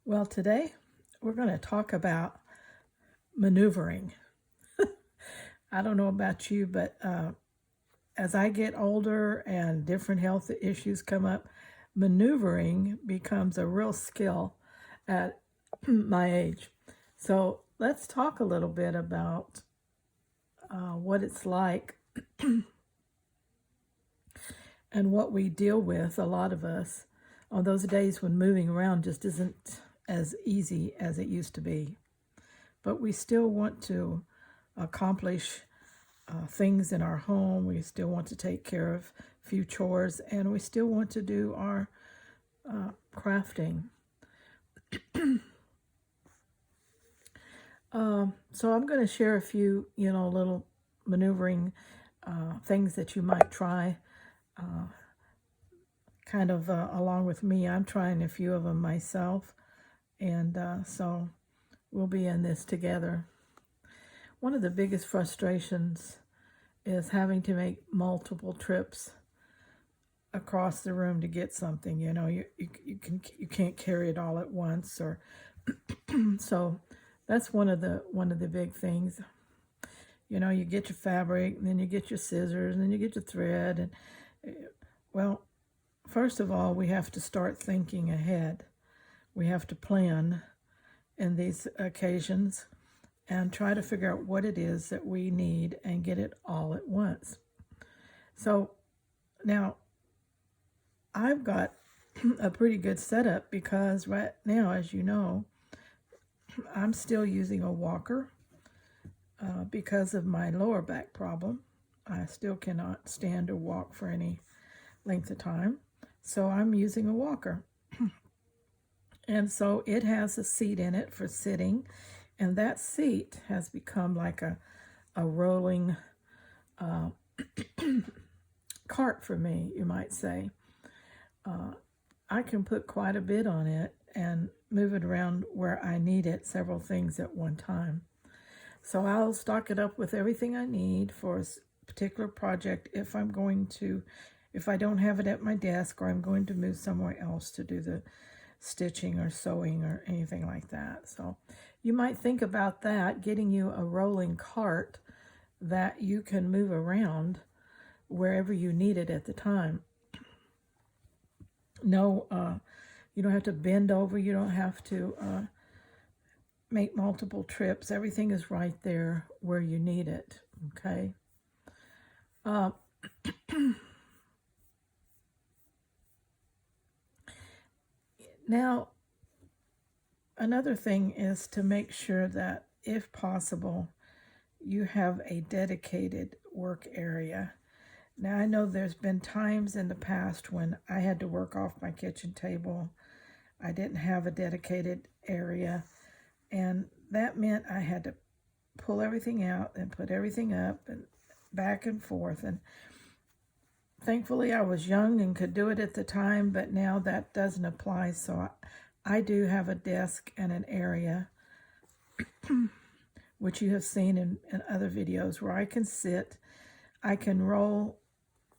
Well, today we're going to talk about maneuvering. I don't know about you, but as I get older and different health issues come up, maneuvering becomes a real skill at my age. So let's talk a little bit about what it's like and what we deal with, a lot of us, on those days when moving around just isn't as easy as it used to be. But we still want to accomplish things in our home. We still want to take care of a few chores, and we still want to do our crafting. So I'm going to share a few, little maneuvering things that you might try. Kind of along with me, I'm trying a few of them myself, and so we'll be in this together. One of the biggest frustrations is having to make multiple trips across the room to get something. You can't carry it all at once, or so that's one of the big things. You get your fabric, and then you get your scissors, and then you get your thread, and well, first of all, we have to start thinking ahead. We have to plan in these occasions and try to figure out what it is that we need and get it all at once. So now I've got a pretty good setup because right now, as you know, I'm still using a walker because of my lower back problem. I still cannot stand or walk for any length of time. So I'm using a walker. And so it has a seat in it for sitting. And that seat has become like a rolling cart for me, you might say. I can put quite a bit on it and move it around where I need it, several things at one time. So I'll stock it up with everything I need for a particular project if I don't have it at my desk, or I'm going to move somewhere else to do the stitching or sewing or anything like that. So you might think about that, getting you a rolling cart that you can move around wherever you need it at the time. No, you don't have to bend over. You don't have to make multiple trips. Everything is right there where you need it, okay? Now, another thing is to make sure that, if possible, you have a dedicated work area. Now, I know there's been times in the past when I had to work off my kitchen table. I didn't have a dedicated area, and that meant I had to pull everything out and put everything up and back and forth. And thankfully, I was young and could do it at the time, but now that doesn't apply. So I do have a desk and an area, which you have seen in other videos, where I can sit. I can roll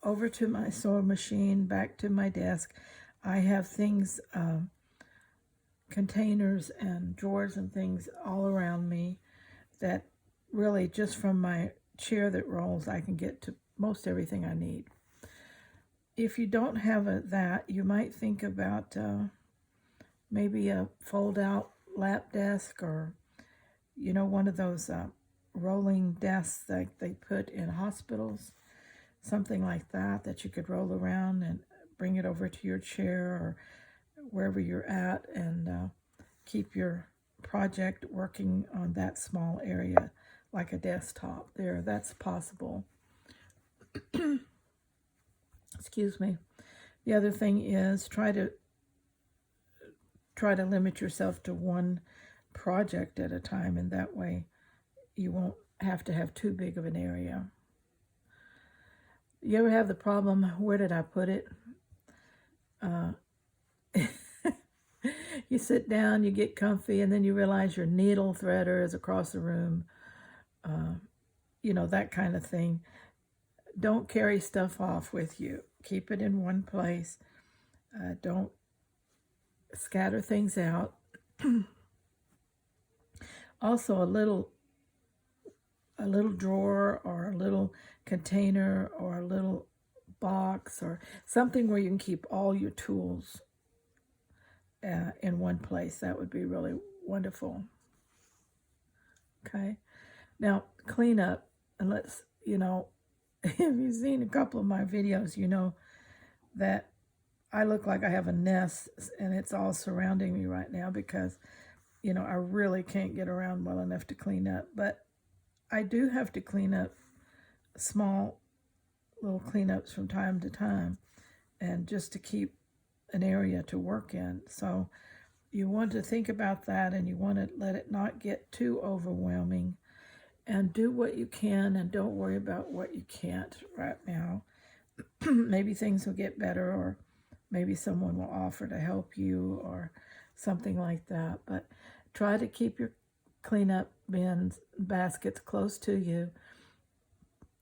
over to my sewing machine, back to my desk. I have things, containers and drawers and things all around me that really, just from my chair that rolls, I can get to most everything I need. If you don't have that, you might think about maybe a fold-out lap desk, or one of those rolling desks that they put in hospitals, something like that you could roll around and bring it over to your chair or wherever you're at, and keep your project working on that small area like a desktop there. That's possible. Excuse me. The other thing is try to limit yourself to one project at a time, and that way you won't have to have too big of an area. You ever have the problem, where did I put it? You sit down, you get comfy, and then you realize your needle threader is across the room. That kind of thing. Don't carry stuff off with you. Keep it in one place. Don't scatter things out. Also, a little drawer or a little container or a little box or something where you can keep all your tools in one place. That would be really wonderful. Okay. Now, clean up, and let's, if you've seen a couple of my videos, you know that I look like I have a nest and it's all surrounding me right now because, I really can't get around well enough to clean up. But I do have to clean up small little cleanups from time to time, and just to keep an area to work in. So you want to think about that, and you want to let it not get too overwhelming, and do what you can and don't worry about what you can't right now. Maybe things will get better, or maybe someone will offer to help you or something like that. But try to keep your cleanup bins, baskets close to you,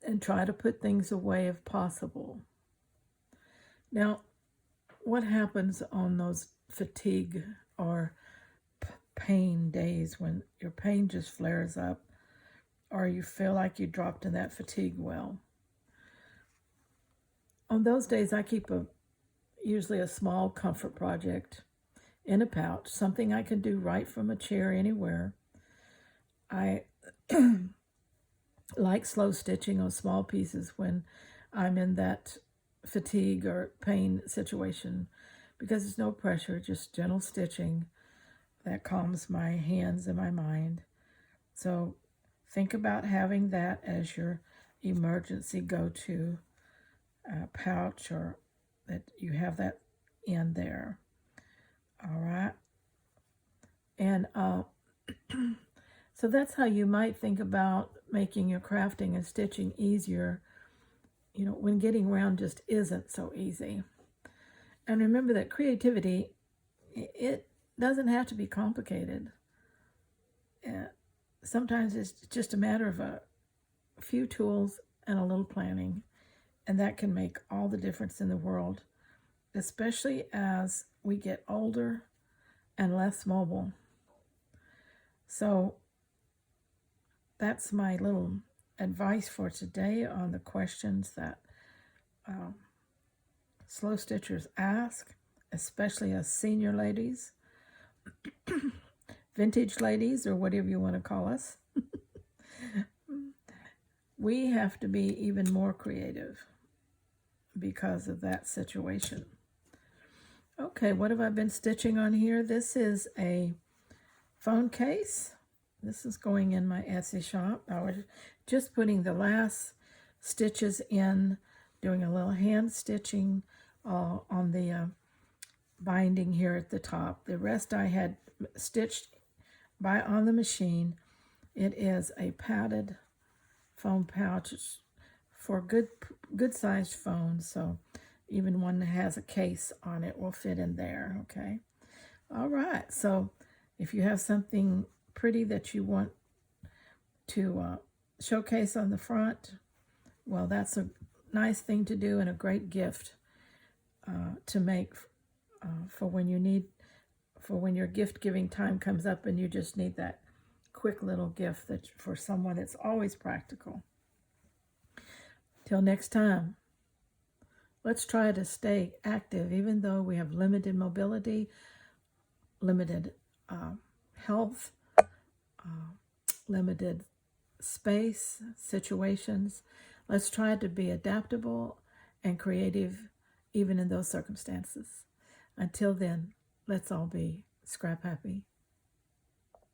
and try to put things away if possible. Now, what happens on those fatigue or pain days when your pain just flares up, or you feel like you dropped in that fatigue well? On those days, I keep usually a small comfort project in a pouch, something I can do right from a chair anywhere. I like slow stitching on small pieces when I'm in that fatigue or pain situation, because there's no pressure, just gentle stitching that calms my hands and my mind. So think about having that as your emergency go-to pouch, or that you have that in there. All right. And so that's how you might think about making your crafting and stitching easier, when getting around just isn't so easy. And remember that creativity, it doesn't have to be complicated. Sometimes it's just a matter of a few tools and a little planning, and that can make all the difference in the world, especially as we get older and less mobile. So that's my little advice for today on the questions that slow stitchers ask, especially us senior ladies, vintage ladies, or whatever you want to call us. We have to be even more creative because of that situation. Okay, what have I been stitching on here? This is a phone case. This is going in my Etsy shop. I was just putting the last stitches in, doing a little hand stitching on the binding here at the top. The rest I had stitched on the machine. It is a padded phone pouch. It's for good sized phones, so even one that has a case on it will fit in there. Okay. All right. So if you have something pretty that you want to showcase on the front, well, that's a nice thing to do and a great gift to make for when your gift giving time comes up and you just need that quick little gift that for someone. It's always practical. Till next time, let's try to stay active, even though we have limited mobility, limited health, limited space, situations. Let's try to be adaptable and creative, even in those circumstances. Until then, let's all be scrap happy.